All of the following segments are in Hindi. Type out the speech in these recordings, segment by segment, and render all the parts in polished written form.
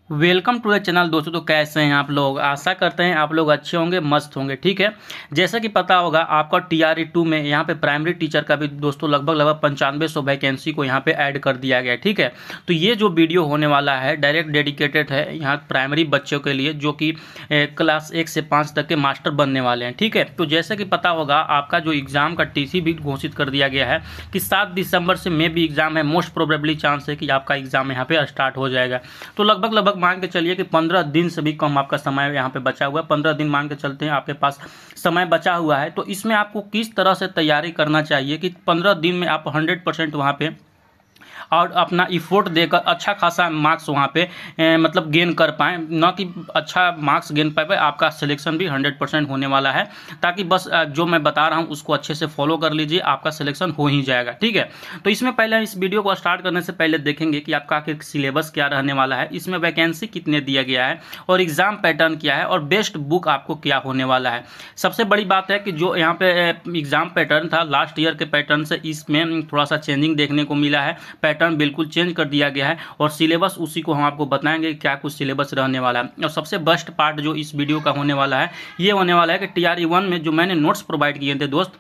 वेलकम टू द चैनल दोस्तों। तो कैसे हैं आप लोग? आशा करते हैं आप लोग अच्छे होंगे, मस्त होंगे। ठीक है, जैसा कि पता होगा आपका TRE 2 में यहाँ पे प्राइमरी टीचर का भी दोस्तों लगभग 9500 वैकेंसी को यहाँ पे ऐड कर दिया गया है। ठीक है, तो ये जो वीडियो होने वाला है डायरेक्ट डेडिकेटेड है यहाँ प्राइमरी बच्चों के लिए जो कि क्लास 1 से 5 तक के मास्टर बनने वाले हैं। ठीक है, तो जैसे कि पता होगा आपका जो एग्ज़ाम का TC भी घोषित कर दिया गया है कि 7 दिसंबर से मे भी एग्ज़ाम है। मोस्ट प्रोबेबली चांस है कि आपका एग्ज़ाम यहाँ पे स्टार्ट हो जाएगा। तो लगभग मान के चलिए कि 15 दिन से भी कम आपका समय यहाँ पे बचा हुआ है। 15 दिन मान के चलते हैं आपके पास समय बचा हुआ है। तो इसमें आपको किस तरह से तैयारी करना चाहिए कि 15 दिन में आप 100% वहाँ पे और अपना इफोर्ट देकर अच्छा खासा मार्क्स वहाँ पे मतलब गेन कर पाएँ, न कि अच्छा मार्क्स गेन पाए। आपका सिलेक्शन भी 100% होने वाला है। ताकि बस जो मैं बता रहा हूँ उसको अच्छे से फॉलो कर लीजिए, आपका सिलेक्शन हो ही जाएगा। ठीक है, तो इसमें पहले इस वीडियो को स्टार्ट करने से पहले देखेंगे कि आपका आखिर सिलेबस क्या रहने वाला है, इसमें वैकेंसी कितने दिया गया है और एग्जाम पैटर्न क्या है और बेस्ट बुक आपको क्या होने वाला है। सबसे बड़ी बात है कि जो यहाँ पे एग्जाम पैटर्न था लास्ट ईयर के पैटर्न से इसमें थोड़ा सा चेंजिंग देखने को मिला है। पैटर्न बिल्कुल चेंज कर दिया गया है और सिलेबस उसी को हम आपको बताएंगे क्या कुछ सिलेबस रहने वाला है। और सबसे बेस्ट पार्ट जो इस वीडियो का होने वाला है ये होने वाला है कि TRE 1 में जो मैंने नोट्स प्रोवाइड किए थे दोस्त,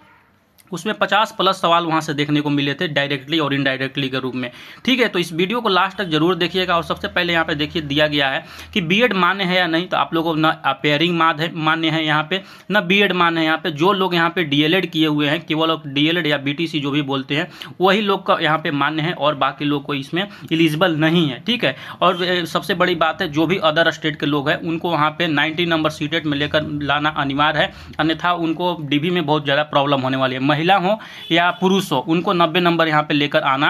उसमें 50+ सवाल वहां से देखने को मिले थे डायरेक्टली और इनडायरेक्टली के रूप में। ठीक है, तो इस वीडियो को लास्ट तक जरूर देखिएगा। और सबसे पहले यहाँ पे देखिए दिया गया है कि बीएड मान्य है या नहीं। तो आप लोगों को न अपेयरिंग मान्य है यहाँ पे, न बीएड मान्य है यहाँ पे। जो लोग यहाँ पे DLED किए हुए हैं, केवल DLED या BTC जो भी बोलते हैं, वही लोग का यहाँ पे मान्य है और बाकी लोग को इसमें एलिजिबल नहीं है। ठीक है, और सबसे बड़ी बात है जो भी अदर स्टेट के लोग हैं उनको वहाँ पे 90 नंबर सीटेट में लेकर लाना अनिवार्य है, अन्यथा उनको DB में बहुत ज़्यादा प्रॉब्लम होने वाली है। महिला हो या पुरुष हो, उनको 90 नंबर यहाँ पे लेकर आना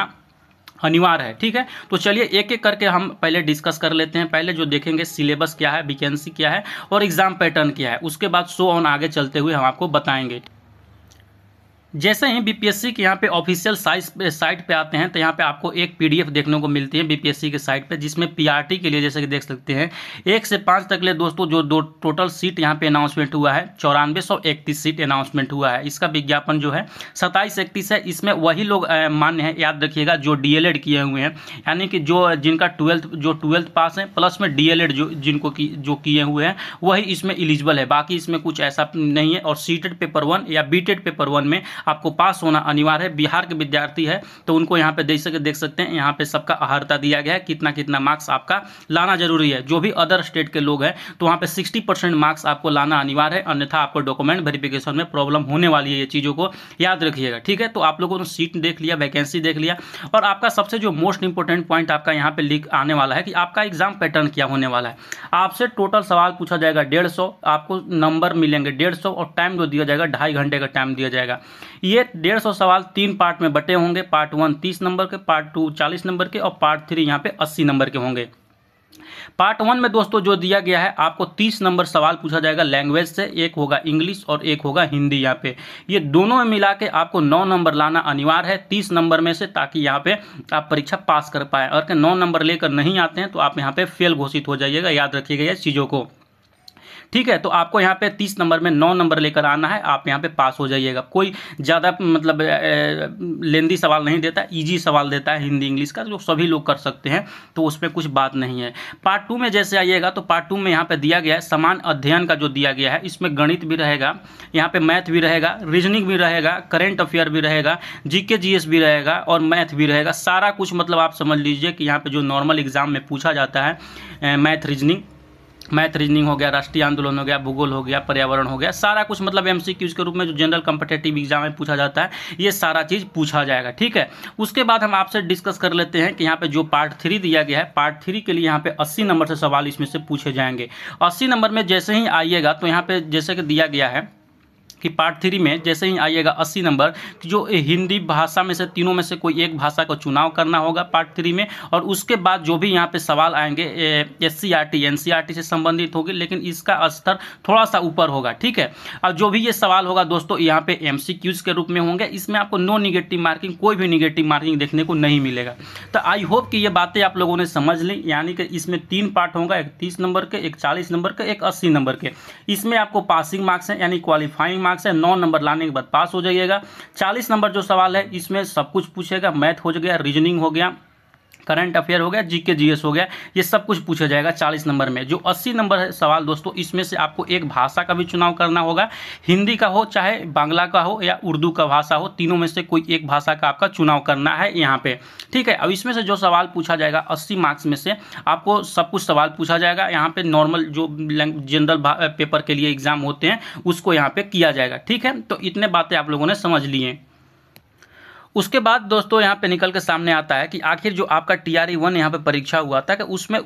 अनिवार्य है। ठीक है, तो चलिए एक एक करके हम पहले डिस्कस कर लेते हैं। पहले जो देखेंगे सिलेबस क्या है, वैकेंसी क्या है और एग्जाम पैटर्न क्या है, उसके बाद सो ऑन आगे चलते हुए हम आपको बताएंगे। जैसे ही BPSC के यहाँ पे ऑफिशियल साइट पे आते हैं तो यहाँ पे आपको एक PDF देखने को मिलती है BPSC के साइट पे, जिसमें PRT के लिए जैसे कि देख सकते हैं 1 से 5 तक ले दोस्तों जो दो टोटल सीट यहाँ पे अनाउंसमेंट हुआ है 9431 सीट अनाउंसमेंट हुआ है। इसका विज्ञापन जो है 2731 है। इसमें वही लोग मान्य है, याद रखिएगा, जो DLED किए हुए हैं, यानी कि जो जिनका 12th पास है प्लस में DLED जिनको जो किए हुए हैं वही इसमें एलिजिबल है। बाकी इसमें कुछ ऐसा नहीं है। और सीटेड पेपर 1 या बीटेड पेपर 1 में आपको पास होना अनिवार्य है। बिहार के विद्यार्थी है तो उनको यहाँ पे देख सकते हैं, यहाँ पे सबका अहर्ता दिया गया है, कितना कितना मार्क्स आपका लाना जरूरी है। जो भी अदर स्टेट के लोग हैं तो वहाँ पे 60% मार्क्स आपको लाना अनिवार्य है, अन्यथा आपको डॉक्यूमेंट वेरिफिकेशन में प्रॉब्लम होने वाली है। ये चीज़ों को याद रखिएगा। ठीक है, तो आप लोगों ने सीट देख लिया, वैकेंसी देख लिया, और आपका सबसे जो मोस्ट इंपॉर्टेंट पॉइंट आपका यहाँ पे लिख आने वाला है कि आपका एग्जाम पैटर्न क्या होने वाला है। आपसे टोटल सवाल पूछा जाएगा 150, आपको नंबर मिलेंगे 150 और टाइम जो दिया जाएगा 2.5 घंटे का टाइम दिया जाएगा। ये 150 सवाल 3 पार्ट में बटे होंगे। पार्ट 1 30 नंबर के, पार्ट 2 40 नंबर के और पार्ट 3 यहाँ पे 80 नंबर के होंगे। पार्ट 1 में दोस्तों जो दिया गया है आपको 30 नंबर सवाल पूछा जाएगा लैंग्वेज से, एक होगा इंग्लिश और एक होगा हिंदी। यहाँ पे ये दोनों में मिला के आपको 9 नंबर लाना अनिवार्य है 30 नंबर में से, ताकि यहाँ पे आप परीक्षा पास कर पाए। और 9 नंबर लेकर नहीं आते हैं तो आप यहाँ पे फेल घोषित हो जाइएगा। याद रखिएगा इस चीज़ों को। ठीक है, तो आपको यहाँ पे 30 नंबर में 9 नंबर लेकर आना है, आप यहाँ पे पास हो जाइएगा। कोई ज़्यादा मतलब लेंदी सवाल नहीं देता, इजी सवाल देता है हिंदी इंग्लिश का, जो सभी लोग कर सकते हैं, तो उसमें कुछ बात नहीं है। पार्ट 2 में जैसे आइएगा तो पार्ट 2 में यहाँ पे दिया गया है समान अध्ययन का जो दिया गया है, इसमें गणित भी रहेगा, यहाँ पे मैथ भी रहेगा, रीजनिंग भी रहेगा, करेंट अफेयर भी रहेगा, GK GS भी रहेगा और मैथ भी रहेगा। सारा कुछ मतलब आप समझ लीजिए कि यहाँ पे जो नॉर्मल एग्जाम में पूछा जाता है मैथ रीजनिंग हो गया, राष्ट्रीय आंदोलन हो गया, भूगोल हो गया, पर्यावरण हो गया, सारा कुछ मतलब MCQs के रूप में जो जनरल कॉम्पिटिटिव एग्जाम में पूछा जाता है, ये सारा चीज़ पूछा जाएगा। ठीक है, उसके बाद हम आपसे डिस्कस कर लेते हैं कि यहाँ पे जो पार्ट 3 दिया गया है, पार्ट 3 के लिए यहाँ पे 80 नंबर से सवाल इसमें से पूछे जाएंगे। 80 नंबर में जैसे ही आइएगा तो यहाँ पे जैसे कि दिया गया है कि पार्ट 3 में जैसे ही आइएगा 80 नंबर जो हिंदी भाषा में से तीनों में से कोई एक भाषा का चुनाव करना होगा पार्ट 3 में। और उसके बाद जो भी यहाँ पे सवाल आएंगे SCRT NCERT से संबंधित होगी, लेकिन इसका स्तर थोड़ा सा ऊपर होगा। ठीक है, और जो भी ये सवाल होगा दोस्तों यहाँ पे MCQs के रूप में होंगे। इसमें आपको नो निगेटिव मार्किंग, कोई भी निगेटिव मार्किंग देखने को नहीं मिलेगा। तो आई होप कि ये बातें आप लोगों ने समझ ली। यानी कि इसमें 3 पार्ट होगा, एक 30 नंबर के, एक 40 नंबर के, एक 80 नंबर के। इसमें आपको पासिंग मार्क्स है, यानी क्वालिफाइंग मार्क्स है, 9 नंबर लाने के बाद पास हो जाइएगा। 40 नंबर जो सवाल है इसमें सब कुछ पूछेगा, मैथ हो गया, रीजनिंग हो गया, करंट अफेयर हो गया, जीके जीएस हो गया, ये सब कुछ पूछा जाएगा 40 नंबर में। जो 80 नंबर है सवाल दोस्तों, इसमें से आपको एक भाषा का भी चुनाव करना होगा, हिंदी का हो चाहे बांग्ला का हो या उर्दू का भाषा हो, तीनों में से कोई एक भाषा का आपका चुनाव करना है यहाँ पे, ठीक है। अब इसमें से जो सवाल पूछा जाएगा 80 मार्क्स में से आपको सब कुछ सवाल पूछा जाएगा। यहाँ पे नॉर्मल जो जनरल पेपर के लिए एग्जाम होते हैं उसको यहाँ पे किया जाएगा, ठीक है। तो इतने बातें आप लोगों ने समझ लिए। उसके बाद दोस्तों यहाँ पे निकल के सामने आता है कि आखिर जो आपका TRE 1 यहाँ पे परीक्षा हुआ था कि उसमें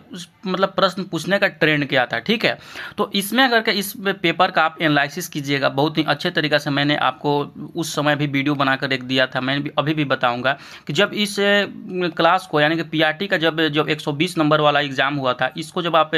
मतलब प्रश्न पूछने का ट्रेंड क्या था, ठीक है। तो इसमें अगर के इस पेपर का आप एनालिसिस कीजिएगा बहुत ही अच्छे तरीके से, मैंने आपको उस समय भी वीडियो बनाकर एक दिया था, मैं भी अभी भी बताऊँगा कि जब इस क्लास को यानी कि PRT का जब 120 नंबर वाला एग्ज़ाम हुआ था, इसको जब आप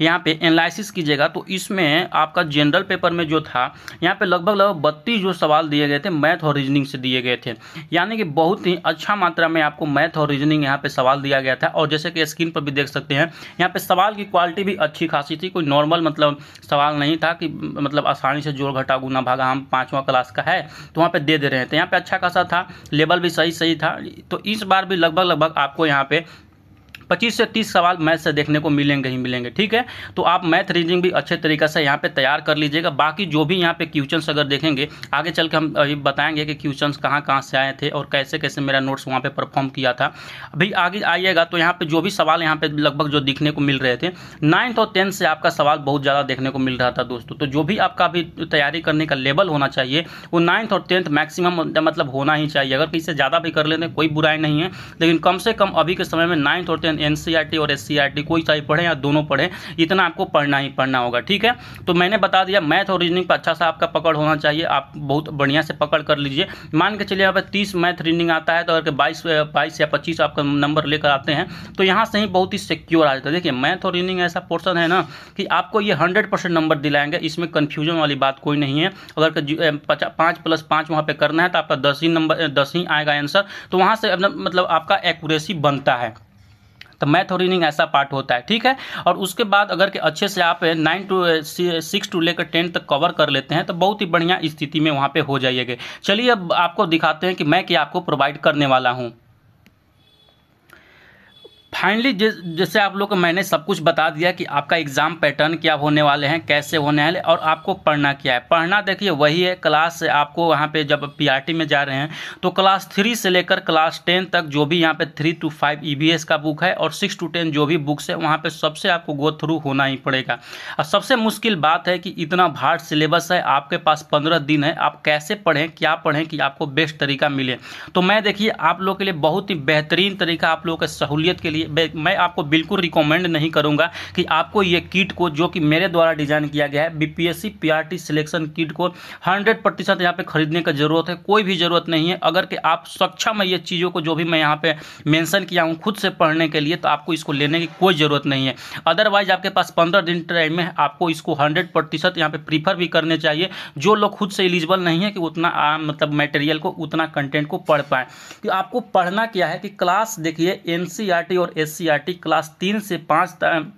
यहाँ पे एनालिसिस कीजिएगा तो इसमें आपका जनरल पेपर में जो था यहाँ पे लगभग 32 जो सवाल दिए गए थे मैथ और रीजनिंग से दिए गए थे, यानी कि बहुत ही अच्छा मात्रा में आपको मैथ और रीजनिंग यहाँ पे सवाल दिया गया था। और जैसे कि स्क्रीन पर भी देख सकते हैं यहाँ पे सवाल की क्वालिटी भी अच्छी खासी थी, कोई नॉर्मल मतलब सवाल नहीं था कि मतलब आसानी से जोड़ घटा गुना भागा हम 5वां क्लास का है तो वहाँ पे दे रहे हैं। तो यहाँ पे अच्छा खासा था, लेवल भी सही था। तो इस बार भी लगभग आपको यहाँ पे 25 से 30 सवाल मैथ से देखने को मिलेंगे ही मिलेंगे, ठीक है। तो आप मैथ रीजनिंग भी अच्छे तरीके से यहाँ पे तैयार कर लीजिएगा। बाकी जो भी यहाँ पे क्वेश्चंस अगर देखेंगे आगे चल के हम बताएंगे कि क्वेश्चंस कहाँ से आए थे और कैसे कैसे मेरा नोट्स वहाँ पे परफॉर्म किया था। अभी आगे आइएगा तो यहाँ पे जो भी सवाल यहाँ पे लगभग जो दिखने को मिल रहे थे 9th और 10th से आपका सवाल बहुत ज़्यादा देखने को मिल रहा था दोस्तों। तो जो भी आपका अभी तैयारी करने का लेवल होना चाहिए वो 9th और 10th मैक्सिमम मतलब होना ही चाहिए। अगर किसी से ज़्यादा भी कर लेते कोई बुराई नहीं है, लेकिन कम से कम अभी के समय में 9th और 10th NCERT और SCERT कोई सा ही पढ़े या दोनों पढ़े, इतना आपको पढ़ना ही पढ़ना होगा, ठीक है। तो मैंने बता दिया मैथ और रीजनिंग पर अच्छा सा आपका पकड़ होना चाहिए, आप बहुत बढ़िया से पकड़ कर लीजिए। मान के चलिए यहाँ पे 30 मैथ रीजनिंग आता है तो अगर 22 या 25 आपका नंबर लेकर आते हैं तो यहाँ से ही बहुत ही सिक्योर आ जाता है। देखिए मैथ और रीजनिंग ऐसा पोर्शन है ना कि आपको ये 100% नंबर दिलाएंगे, इसमें कन्फ्यूजन वाली बात कोई नहीं है। अगर 5+5 वहाँ पे करना है तो आपका 10 ही आएगा आंसर, तो वहाँ से मतलब आपका एक्यूरेसी बनता है। तो मैथ और रीजनिंग ऐसा पार्ट होता है, ठीक है। और उसके बाद अगर के अच्छे से आप 6 to लेकर 10 तक कवर कर लेते हैं तो बहुत ही बढ़िया स्थिति में वहाँ पे हो जाइएगा। चलिए अब आपको दिखाते हैं कि मैं क्या आपको प्रोवाइड करने वाला हूँ। फाइनली जैसे आप लोग को मैंने सब कुछ बता दिया कि आपका एग्ज़ाम पैटर्न क्या होने वाले हैं, कैसे होने वाले और आपको पढ़ना क्या है। पढ़ना देखिए वही है क्लास से आपको वहाँ पे जब PRT में जा रहे हैं तो क्लास 3 से लेकर क्लास 10 तक जो भी यहाँ पे 3 to 5 EVS का बुक है और 6 to 10 जो भी बुक्स है वहाँ पे सबसे आपको गो थ्रू होना ही पड़ेगा। और सबसे मुश्किल बात है कि इतना भार सिलेबस है, आपके पास 15 दिन है, आप कैसे पढ़ें क्या पढ़ें कि आपको बेस्ट तरीका मिले। तो मैं देखिए आप लोग के लिए बहुत ही बेहतरीन तरीका आप लोगों की सहूलियत के लिए मैं आपको बिल्कुल रिकमेंड नहीं करूंगा कि आपको ये किट को जो कि मेरे द्वारा डिजाइन किया गया है BPSC PRT सिलेक्शन किट को 100% यहाँ पे खरीदने का जरूरत है, कोई भी जरूरत नहीं है। अगर कि आप सक्षम है ये चीज़ों को जो भी मैं यहाँ पे मेंशन किया हूँ खुद से पढ़ने के लिए तो आपको इसको लेने की कोई ज़रूरत नहीं है। अदरवाइज आपके पास 15 दिन टाइम में आपको इसको 100% यहाँ पे प्रीफर भी करने चाहिए। जो लोग खुद से एलिजिबल नहीं है कि उतना मतलब मटेरियल को उतना कंटेंट को पढ़ पाएँ, कि आपको पढ़ना क्या है कि क्लास देखिए NCERT और SCERT क्लास 3 से 5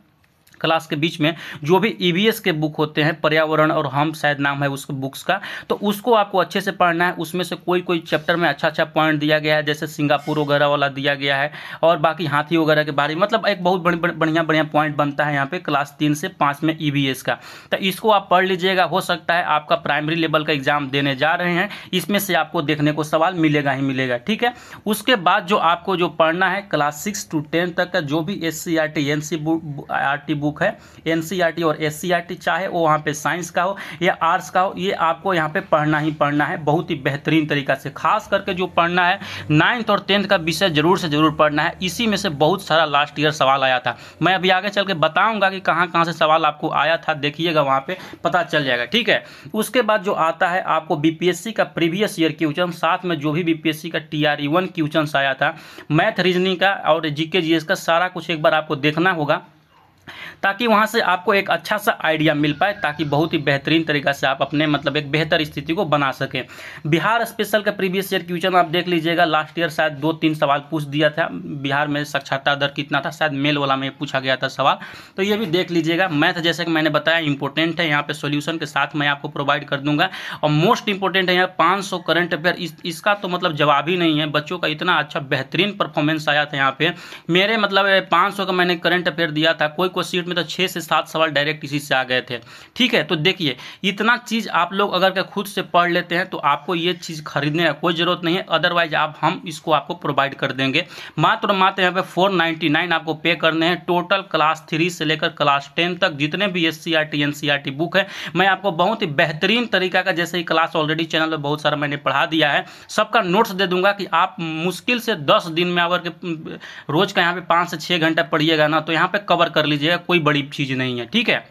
क्लास के बीच में जो भी EVS के बुक होते हैं, पर्यावरण और हम शायद नाम है उसके बुक्स का, तो उसको आपको अच्छे से पढ़ना है। उसमें से कोई चैप्टर में अच्छा पॉइंट दिया गया है, जैसे सिंगापुर वगैरह वाला दिया गया है और बाकी हाथी वगैरह के बारे में, मतलब एक बहुत बढ़िया पॉइंट बनता है यहाँ पे क्लास 3 से 5 में EVS का। तो इसको आप पढ़ लीजिएगा, हो सकता है आपका प्राइमरी लेवल का एग्जाम देने जा रहे हैं इसमें से आपको देखने को सवाल मिलेगा ही मिलेगा, ठीक है। उसके बाद जो आपको जो पढ़ना है क्लास 6 to 10 तक का जो भी SCERT NCERT बुक है, NCERT और SCERT, चाहे वो वहाँ पे साइंस का हो या आर्ट्स का हो, ये आपको यहाँ पे पढ़ना ही पढ़ना है बहुत ही बेहतरीन तरीका से। खास करके जो पढ़ना है 9th और 10th का विषय जरूर से जरूर पढ़ना है। इसी में से बहुत सारा लास्ट ईयर सवाल आया था, मैं अभी आगे चल के बताऊंगा कि कहाँ से सवाल आपको आया था, देखिएगा वहाँ पे पता चल जाएगा, ठीक है। उसके बाद जो आता है आपको BPSC का प्रीवियस ईयर क्वेश्चन, साथ में जो भी BPSC का TRE 1 क्वेश्चन आया था, मैथ रीजनिंग का और GK GS का सारा कुछ एक बार आपको देखना होगा ताकि वहाँ से आपको एक अच्छा सा आइडिया मिल पाए, ताकि बहुत ही बेहतरीन तरीक़ा से आप अपने मतलब एक बेहतर स्थिति को बना सकें। बिहार स्पेशल का प्रीवियस ईयर क्वेश्चन आप देख लीजिएगा, लास्ट ईयर शायद 2-3 सवाल पूछ दिया था। बिहार में साक्षरता दर कितना था, शायद मेल वाला में पूछा गया था सवाल, तो ये भी देख लीजिएगा। मैथ जैसे कि मैंने बताया इंपॉर्टेंट है, यहाँ पे सॉल्यूशन के साथ मैं आपको प्रोवाइड कर दूंगा। और मोस्ट इंपॉर्टेंट है यहाँ 500 करंट अफेयर, इसका तो मतलब जवाब ही नहीं है। बच्चों का इतना अच्छा बेहतरीन परफॉर्मेंस आया था यहाँ पे। मेरे मतलब 500 का मैंने करंट अफेयर दिया था, कोई सीट में तो 6 से 7 सवाल डायरेक्ट इसी से आ गए थे। ठीक है, तो देखिए इतना चीज़ आप लोग अगर के खुद से पढ़ लेते हैं तो आपको ये चीज़ खरीदने का कोई ज़रूरत नहीं है, अदरवाइज हम इसको आपको प्रोवाइड कर देंगे। मात्र यहाँ पे 499 आपको पे करने हैं। टोटल क्लास 3 से लेकर क्लास 10 तक जितने भी SCRT NCERT बुक है, मैं आपको बहुत ही बेहतरीन तरीका का, जैसे ही क्लास ऑलरेडी चैनल में बहुत सारा मैंने पढ़ा दिया है, सबका नोट्स दे दूंगा कि आप मुश्किल से 10 दिन में अगर के रोज का यहाँ पे 5 से 6 घंटा पढ़िएगा ना, तो यहाँ पे कवर कर लीजिएगा, कोई बड़ी चीज़ नहीं है। ठीक है,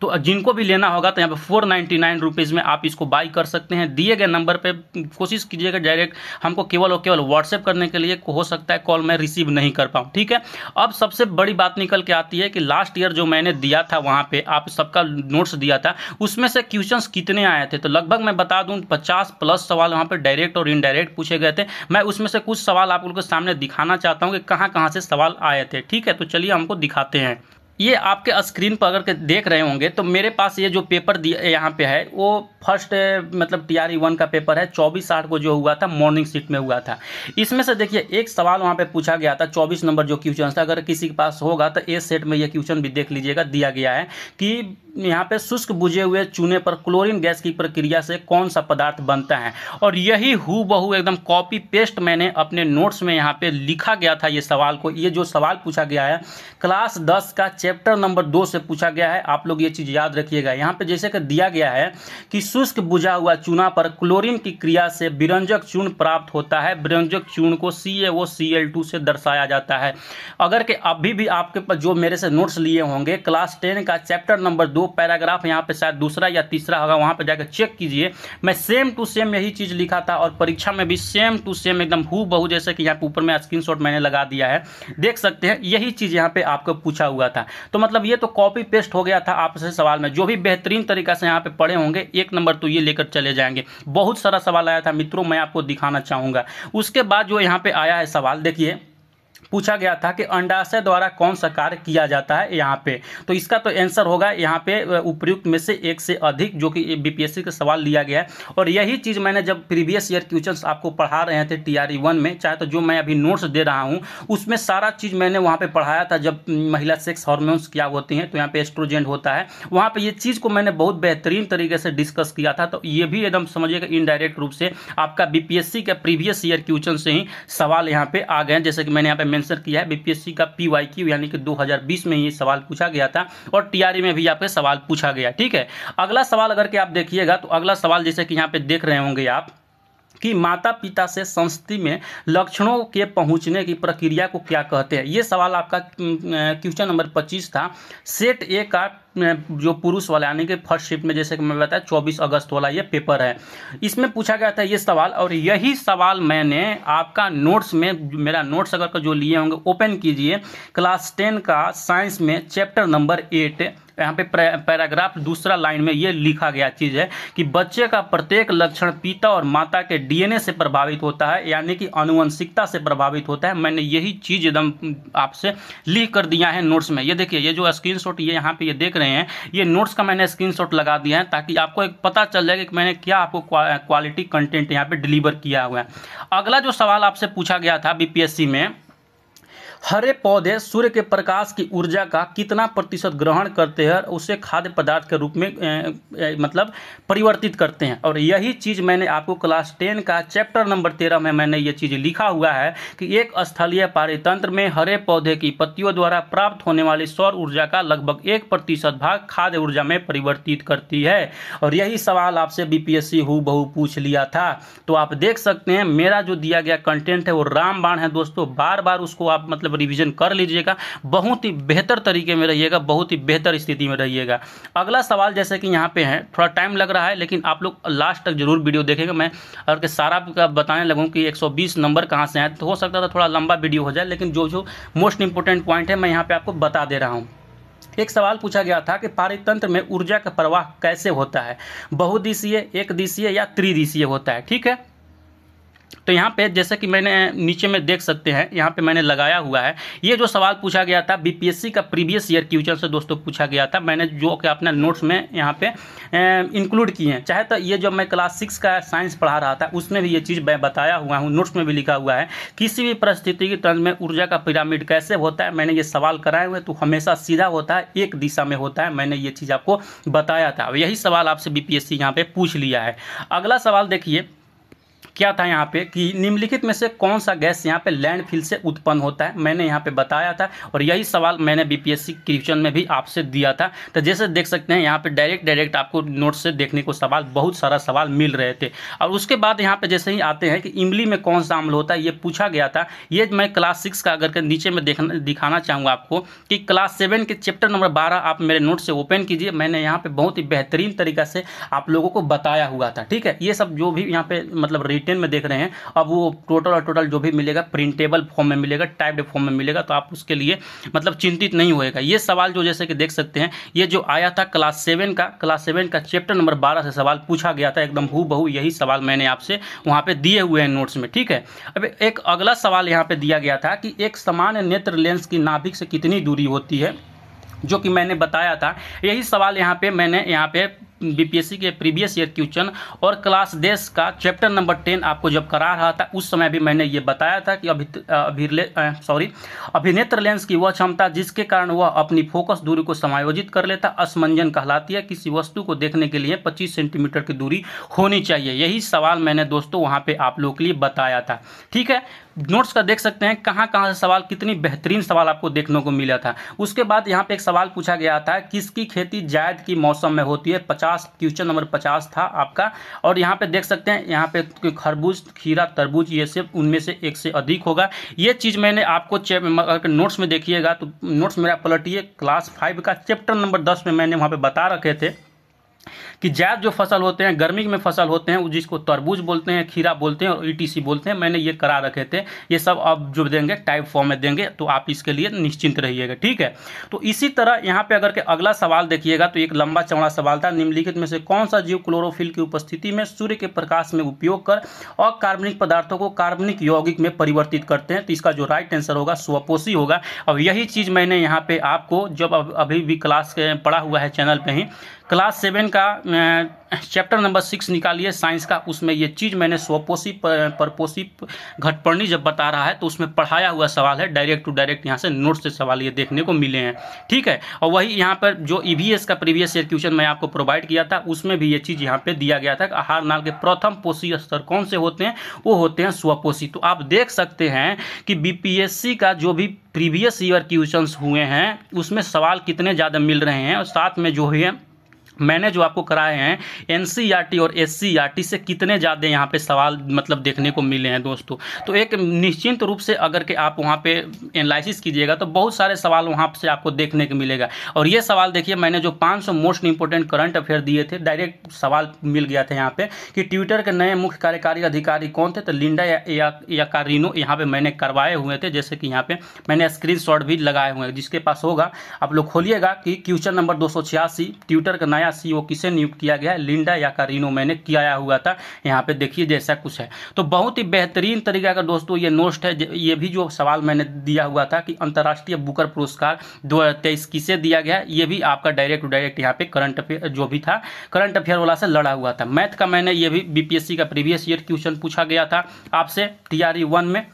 तो जिनको भी लेना होगा तो यहाँ पे 499 रुपीज़ में आप इसको बाई कर सकते हैं। दिए गए नंबर पे कोशिश कीजिएगा डायरेक्ट हमको केवल और केवल व्हाट्सएप करने के लिए, हो सकता है कॉल मैं रिसीव नहीं कर पाऊँ। ठीक है, अब सबसे बड़ी बात निकल के आती है कि लास्ट ईयर जो मैंने दिया था वहाँ पे आप सबका नोट्स दिया था, उसमें से क्वेश्चंस कितने आए थे, तो लगभग मैं बता दूँ 50+ सवाल वहाँ पर डायरेक्ट और इनडायरेक्ट पूछे गए थे। मैं उसमें से कुछ सवाल आप लोगों के सामने दिखाना चाहता हूँ कि कहाँ से सवाल आए थे। ठीक है, तो चलिए हमको दिखाते हैं। ये आपके स्क्रीन पर अगर के देख रहे होंगे तो मेरे पास ये जो पेपर दिया यहाँ पे है वो फर्स्ट मतलब TRE 1 का पेपर है, 24/8 को जो हुआ था मॉर्निंग शिफ्ट में हुआ था। इसमें से देखिए एक सवाल वहाँ पे पूछा गया था, 24 नंबर जो क्वेश्चन था, अगर किसी के पास होगा तो ए सेट में ये क्वेश्चन भी देख लीजिएगा, दिया गया है कि यहाँ पे शुष्क बुझे हुए चूने पर क्लोरीन गैस की प्रक्रिया से कौन सा पदार्थ बनता है। और यही हूबहू एकदम कॉपी पेस्ट मैंने अपने नोट्स में यहाँ पे लिखा गया था ये सवाल को। ये जो सवाल पूछा गया है क्लास 10 का चैप्टर नंबर 2 से पूछा गया है, आप लोग ये चीज़ याद रखिएगा। यहाँ पे जैसे कि दिया गया है कि शुष्क बुझा हुआ चूना पर क्लोरीन की क्रिया से विरंजक चूर्ण प्राप्त होता है। विरंजक चूर्ण को CaOCl2 से दर्शाया जाता है। अगर कि अभी भी आपके पास जो मेरे से नोट्स लिए होंगे, क्लास 10 का चैप्टर नंबर 2 पैराग्राफ यहाँ पे शायद दूसरा या तीसरा होगा, वहाँ पे जाकर चेक कीजिए। मैं सेम टू सेम यही चीज़ लिखा था और परीक्षा में भी सेम टू सेम एकदम हूबहू, जैसे कि यहाँ पे ऊपर में स्क्रीनशॉट मैंने लगा दिया है, देख सकते हैं यही चीज़ यहाँ पे आपको पूछा हुआ था। तो मतलब ये तो कॉपी पेस्ट हो गया था आपसे सवाल में। जो भी बेहतरीन तरीका से यहाँ पे पढ़े होंगे 1 नंबर तो ये लेकर चले जाएंगे। बहुत सारा सवाल आया था मित्रों, मैं आपको दिखाना चाहूँगा। उसके बाद जो यहाँ पे आया है सवाल, देखिए पूछा गया था कि अंडाशय द्वारा कौन सा कार्य किया जाता है यहाँ पे, तो इसका तो आंसर होगा यहाँ पे उपयुक्त में से एक से अधिक, जो कि BPSC का सवाल लिया गया है। और यही चीज़ मैंने जब प्रीवियस ईयर क्वेश्चंस आपको पढ़ा रहे थे TRE 1 में, चाहे तो जो मैं अभी नोट्स दे रहा हूँ उसमें सारा चीज़ मैंने वहाँ पे पढ़ाया था। जब महिला सेक्स हार्मोन्स क्या होती हैं, तो यहाँ पे एस्ट्रोजेन होता है, वहाँ पर ये चीज़ को मैंने बहुत बेहतरीन तरीके से डिस्कस किया था। तो ये भी एकदम समझिएगा इनडायरेक्ट रूप से आपका BPSC का प्रीवियस ईयर क्वेश्चन से ही सवाल यहाँ पे आ गए। जैसे कि मैंने यहाँ पे मेंशन किया है BPSC का PYQ यानी कि 2020 में ये सवाल पूछा गया था और TRE में भी आपके सवाल पूछा गया। ठीक है, अगला सवाल अगर के आप देखिएगा तो अगला सवाल जैसे कि यहाँ पे देख रहे होंगे आप कि माता पिता से संतति में लक्षणों के पहुंचने की प्रक्रिया को क्या कहते हैं। ये सवाल आपका क्वेश्चन नंबर 25 था, सेट ए का जो पुरुष वाला यानी कि फर्स्ट शिफ्ट में, जैसे कि मैं बताया 24 अगस्त वाला ये पेपर है, इसमें पूछा गया था ये सवाल। और यही सवाल मैंने आपका नोट्स में, मेरा नोट्स अगर जो लिए होंगे ओपन कीजिए, क्लास 10 का साइंस में चैप्टर नंबर 8 यहाँ पे पैराग्राफ दूसरा लाइन में ये लिखा गया चीज़ है कि बच्चे का प्रत्येक लक्षण पिता और माता के DNA से प्रभावित होता है, यानी कि आनुवंशिकता से प्रभावित होता है। मैंने यही चीज़ एकदम आपसे लिख कर दिया है नोट्स में। ये देखिए, ये जो स्क्रीनशॉट ये यहाँ पे ये देख रहे हैं, ये नोट्स का मैंने स्क्रीनशॉट लगा दिया है ताकि आपको एक पता चल जाए कि मैंने क्या आपको क्वालिटी कंटेंट यहाँ पे डिलीवर किया हुआ है। अगला जो सवाल आपसे पूछा गया था BPSC में, हरे पौधे सूर्य के प्रकाश की ऊर्जा का कितना प्रतिशत ग्रहण करते हैं, उसे खाद्य पदार्थ के रूप में मतलब परिवर्तित करते हैं। और यही चीज़ मैंने आपको क्लास 10 का चैप्टर नंबर 13 में मैंने ये चीज़ लिखा हुआ है कि एक स्थलीय पारितंत्र में हरे पौधे की पत्तियों द्वारा प्राप्त होने वाली सौर ऊर्जा का लगभग 1% भाग खाद्य ऊर्जा में परिवर्तित करती है। और यही सवाल आपसे BPSC हूबहू पूछ लिया था। तो आप देख सकते हैं मेरा जो दिया गया कंटेंट है वो रामबाण है दोस्तों, बार बार उसको आप मतलब रिवीजन कर लीजिएगा, बहुत ही बेहतर तरीके में रहिएगा, बहुत ही बेहतर स्थिति में रहिएगा। अगला सवाल जैसे कि यहाँ पे है, थोड़ा टाइम लग रहा है लेकिन आप लोग लास्ट तक जरूर वीडियो देखेंगे। मैं अगर सारा बताने लगूँ कि 120 नंबर कहाँ से हैं तो हो सकता था थोड़ा लंबा वीडियो हो जाए, लेकिन जो मोस्ट इंपोर्टेंट पॉइंट है मैं यहाँ पे आपको बता दे रहा हूँ। एक सवाल पूछा गया था कि पारितंत्र में ऊर्जा का प्रवाह कैसे होता है, बहुदिशीय, एक दिशीय या त्रिदिशीय होता है। ठीक है, तो यहाँ पे जैसे कि मैंने नीचे में देख सकते हैं, यहाँ पे मैंने लगाया हुआ है। ये जो सवाल पूछा गया था बीपीएससी का प्रीवियस ईयर क्वेश्चन से दोस्तों पूछा गया था, मैंने जो कि अपने नोट्स में यहाँ पे इंक्लूड किए हैं। चाहे तो ये जब मैं क्लास 6 का साइंस पढ़ा रहा था उसमें भी ये चीज़ मैं बताया हुआ हूँ, नोट्स में भी लिखा हुआ है। किसी भी परिस्थिति के तंत्र में ऊर्जा का पिरामिड कैसे होता है, मैंने ये सवाल कराए हुए, तो हमेशा सीधा होता है, एक दिशा में होता है। मैंने ये चीज़ आपको बताया था, यही सवाल आपसे बीपीएससी यहाँ पे पूछ लिया है। अगला सवाल देखिए क्या था यहाँ पे कि निम्नलिखित में से कौन सा गैस यहाँ पे लैंडफिल से उत्पन्न होता है, मैंने यहाँ पे बताया था, और यही सवाल मैंने बीपीएससी क्वेश्चन में भी आपसे दिया था। तो जैसे देख सकते हैं यहाँ पे डायरेक्ट आपको नोट से देखने को सवाल, बहुत सारा सवाल मिल रहे थे। और उसके बाद यहाँ पे जैसे ही आते हैं कि इमली में कौन सा अम्ल होता है, ये पूछा गया था। ये मैं क्लास 6 का अगर नीचे में दिखाना चाहूँगा आपको कि क्लास 7 के चैप्टर नंबर 12 आप मेरे नोट से ओपन कीजिए, मैंने यहाँ पे बहुत ही बेहतरीन तरीका से आप लोगों को बताया हुआ था। ठीक है, ये सब जो भी यहाँ पे मतलब रिटेन में देख रहे हैं, अब वो टोटल जो भी मिलेगा प्रिंटेबल फॉर्म में मिलेगा, टाइप्ड फॉर्म में मिलेगा, तो आप उसके लिए मतलब चिंतित नहीं होएगा। ये सवाल जो जैसे कि देख सकते हैं, ये जो आया था क्लास 7 का चैप्टर नंबर 12 से सवाल पूछा गया था, एकदम हूबहू यही सवाल मैंने आपसे वहाँ पे दिए हुए हैं नोट्स में। ठीक है, अब एक अगला सवाल यहाँ पे दिया गया था कि एक सामान्य नेत्र लेंस की नाभिक से कितनी दूरी होती है, जो कि मैंने बताया था। यही सवाल यहाँ पे बीपीएससी के प्रीवियस ईयर क्वेश्चन और क्लास 10 का चैप्टर नंबर 10 आपको जब करा रहा था उस समय भी मैंने ये बताया था कि अभिनेत्र लेंस की वह क्षमता जिसके कारण वह अपनी फोकस दूरी को समायोजित कर लेता असमंजन कहलाती है। किसी वस्तु को देखने के लिए 25 सेंटीमीटर की दूरी होनी चाहिए। यही सवाल मैंने दोस्तों वहाँ पे आप लोगों के लिए बताया था। ठीक है, नोट्स का देख सकते हैं कहाँ से सवाल, कितनी बेहतरीन सवाल आपको देखने को मिला था। उसके बाद यहाँ पे एक सवाल पूछा गया था किसकी खेती जायद की मौसम में होती है, 50 क्वेश्चन नंबर 50 था आपका। और यहाँ पे देख सकते हैं, यहाँ पे खरबूज, खीरा, तरबूज, ये सब उनमें से एक से अधिक होगा। ये चीज़ मैंने आपको अगर नोट्स में देखिएगा तो नोट्स मेरा पलटिए, क्लास 5 का चैप्टर नंबर 10 में मैंने वहाँ पे बता रखे थे कि जायद जो फसल होते हैं, गर्मी में फसल होते हैं, जिसको तरबूज बोलते हैं, खीरा बोलते हैं और ईटीसी बोलते हैं, मैंने ये करा रखे थे। ये सब अब जो देंगे टाइप फॉर्म में देंगे, तो आप इसके लिए निश्चिंत रहिएगा। ठीक है, तो इसी तरह यहाँ पे अगर के अगला सवाल देखिएगा तो एक लंबा चौड़ा सवाल था, निम्नलिखित में से कौन सा जीव क्लोरोफिल की उपस्थिति में सूर्य के प्रकाश में उपयोग कर अकार्बनिक पदार्थों को कार्बनिक यौगिक में परिवर्तित करते हैं। तो इसका जो राइट आंसर होगा स्वपोषी होगा। और यही चीज़ मैंने यहाँ पे आपको जब अभी भी क्लास पढ़ा हुआ है चैनल पे ही, क्लास 7 का चैप्टर नंबर 6 निकालिए साइंस का, उसमें ये चीज़ मैंने स्वपोषी परपोषी घटपर्णी जब बता रहा है तो उसमें पढ़ाया हुआ सवाल है, डायरेक्ट टू डायरेक्ट यहाँ से नोट से सवाल ये देखने को मिले हैं। ठीक है, और वही यहाँ पर जो ईवीएस का प्रीवियस ईयर क्वेश्चन मैं आपको प्रोवाइड किया था उसमें भी ये चीज़ यहाँ पे दिया गया था कि आहार नाल के प्रथम पोषी स्तर कौन से होते हैं, वो होते हैं स्वपोषी। तो आप देख सकते हैं कि बीपीएससी का जो भी प्रीवियस ईयर क्वेश्चन हुए हैं उसमें सवाल कितने ज़्यादा मिल रहे हैं, और साथ में जो है मैंने जो आपको कराए हैं एनसीईआरटी और एससीईआरटी से कितने ज़्यादा यहाँ पे सवाल मतलब देखने को मिले हैं दोस्तों। तो एक निश्चिंत रूप से अगर के आप वहाँ पे एनालिसिस कीजिएगा तो बहुत सारे सवाल वहाँ से आपको देखने को मिलेगा। और ये सवाल देखिए, मैंने जो 500 मोस्ट इंपोर्टेंट करंट अफेयर दिए थे, डायरेक्ट सवाल मिल गया था यहाँ पे कि ट्विटर के नए मुख्य कार्यकारी अधिकारी कौन थे, तो लिंडा या कारिनो यहाँ पे मैंने करवाए हुए थे। जैसे कि यहाँ पे मैंने स्क्रीनशॉट भी लगाए हुए हैं, जिसके पास होगा आप लोग खोलिएगा कि क्वेश्चन नंबर 286 ट्विटर का नया सीईओ किसे नियुक्त किया गया है, लिंडा या कारिनो मैंने किया हुआ था। यहाँ पे देखिए जैसा कुछ है, तो बहुत ही बेहतरीन तरीका का दोस्तों ये नोट है। ये भी जो सवाल मैंने दिया हुआ था कि अंतर्राष्ट्रीय बुकर पुरस्कार 2023 किसे दिया गया, ये भी आपका डायरेक्ट टू डायरेक्ट यहाँ पे करंट अफेयर जो भी था, करंट अफेयर वाला से लड़ा हुआ था। मैथ का मैंने ये भी बीपीएससी का प्रीवियस ईयर क्वेश्चन पूछा गया था आपसे TRE 1 में।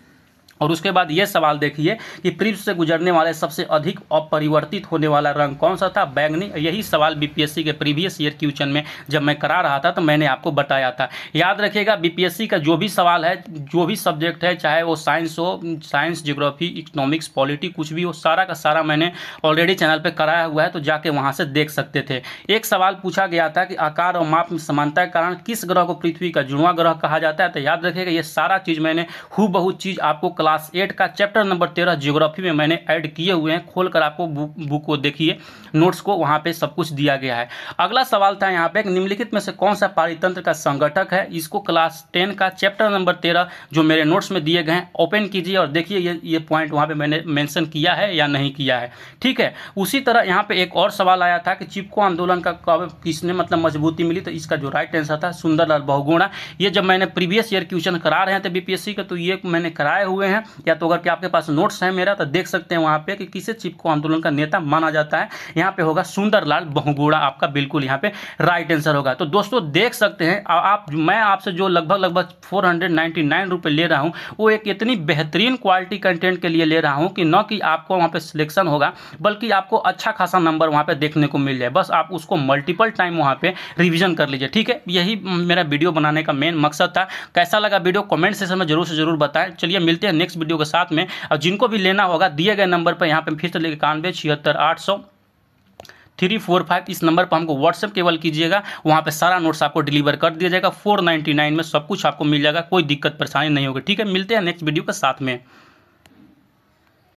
और उसके बाद ये सवाल देखिए कि पृष्ठ से गुजरने वाले सबसे अधिक अपरिवर्तित होने वाला रंग कौन सा था, बैंगनी। यही सवाल बीपीएससी के प्रीवियस ईयर क्वेश्चन में जब मैं करा रहा था तो मैंने आपको बताया था। याद रखिएगा बीपीएससी का जो भी सवाल है, जो भी सब्जेक्ट है, चाहे वो साइंस हो, साइंस, ज्योग्राफी, इकोनॉमिक्स, पॉलिटी, कुछ भी हो, सारा का सारा मैंने ऑलरेडी चैनल पर कराया हुआ है, तो जाके वहाँ से देख सकते थे। एक सवाल पूछा गया था कि आकार और माप में समानता के कारण किस ग्रह को पृथ्वी का जुड़वां ग्रह कहा जाता है। तो याद रखिएगा ये सारा चीज़ मैंने हूबहू चीज़ आपको क्लास 8 का चैप्टर नंबर 13 ज्योग्राफी में मैंने ऐड किए हुए हैं। खोलकर आपको बुक को देखिए, नोट्स को, वहाँ पे सब कुछ दिया गया है। अगला सवाल था यहाँ पे, निम्नलिखित में से कौन सा पारितंत्र का संगठक है। इसको क्लास 10 का चैप्टर नंबर 13 जो मेरे नोट्स में दिए गए हैं ओपन कीजिए और देखिए ये पॉइंट वहाँ पे मैंने मेंशन किया है या नहीं किया है। ठीक है, उसी तरह यहाँ पे एक और सवाल आया था कि चिपको आंदोलन का कब किसने मतलब मजबूती मिली, तो इसका जो राइट आंसर था सुंदरलाल बहुगुणा। ये जब मैंने प्रीवियस ईयर क्वेश्चन करा रहे थे बीपीएससी के, तो ये मैंने कराए हुए हैं, या तो अगर कि आपके पास नोट्स है मेरा तो देख सकते हैं वहाँ पे कि किसे चिपको आंदोलन का नेता माना जाता है। यहाँ पे होगा सुंदरलाल बहुगुणा, आपका बिल्कुल यहाँ पे राइट आंसर होगा। तो दोस्तों देख सकते हैं मैं आपसे जो लगभग 499 रुपये ले रहा हूँ, वो एक इतनी बेहतरीन क्वालिटी कंटेंट के लिए ले रहा हूँ कि न कि आपको वहाँ पे सिलेक्शन होगा, बल्कि आपको अच्छा खासा नंबर वहाँ पे देखने को मिल जाए। बस आप उसको मल्टीपल टाइम वहाँ पे रिवीजन कर लीजिए। ठीक है, यही मेरा वीडियो बनाने का मेन मकसद था। कैसा लगा वीडियो कमेंट सेक्शन में जरूर से जरूर बताएं। चलिए मिलते हैं नेक्स्ट वीडियो के साथ में। और जिनको भी लेना होगा दिए गए नंबर पर यहाँ पे फिर से 91768345 इस नंबर पर हमको व्हाट्सएप केवल कीजिएगा, वहाँ पे सारा नोट्स आपको डिलीवर कर दिया जाएगा। 499 में सब कुछ आपको मिल जाएगा, कोई दिक्कत परेशानी नहीं होगी। ठीक है, मिलते हैं नेक्स्ट वीडियो के साथ में।